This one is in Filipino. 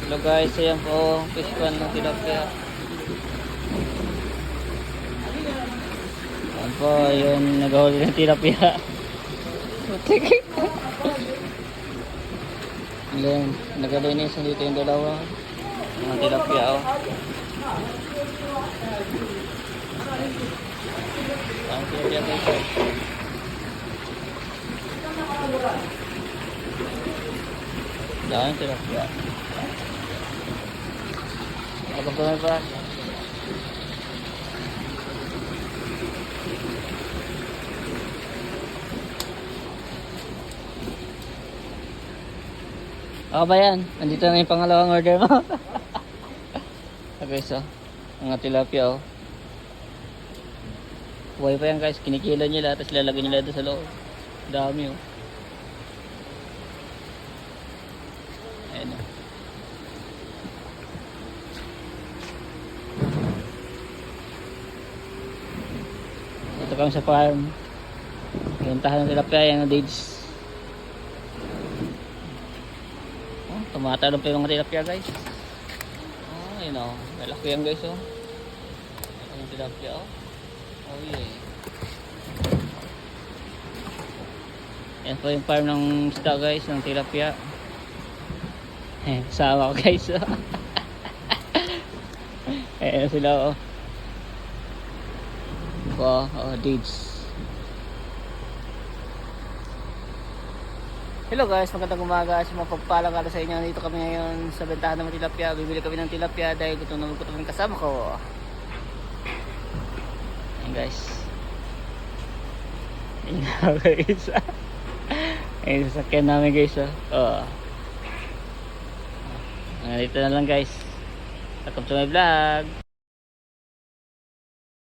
Hello guys, ayan po fish pan ng tilapia. Ayan po yung nag-hold ng tilapia. Ayan, nagalinisan dito yung dalawa mga tilapia. Oh, ang tilapia guys. Dahil tilapia. Ako pa ba? Ako ba yan? Nandito na yung pangalawang order mo. Okay, so mga tilapia oh. Buhay pa yan guys, kinikilo nila tapos lalagay nila doon sa loob. Dami oh. Ayan oh. Ito kami sa farm. Pinuntahan ng tilapia yan ang dates. Oh, tumatalon pa yung mga tilapia guys. Oh, yun oh. Malaki yan guys oh. Yung tilapia oh. Oh yeah. Yan po yung farm ng isda guys, ng tilapia. Sama ko guys oh. Ayan sila oh. Wow, oh, deeds. Hello guys, magandang umaga. Mapagpalang araw sa inyo. Dito kami ngayon sa bentahan ng tilapia. Bibili kami ng tilapia dahil gutom na gutom yung kasama ko. Ayan guys. Ayan guys. Ayan sasakyan namin guys. Oh. Dito na lang guys. Welcome to my vlog.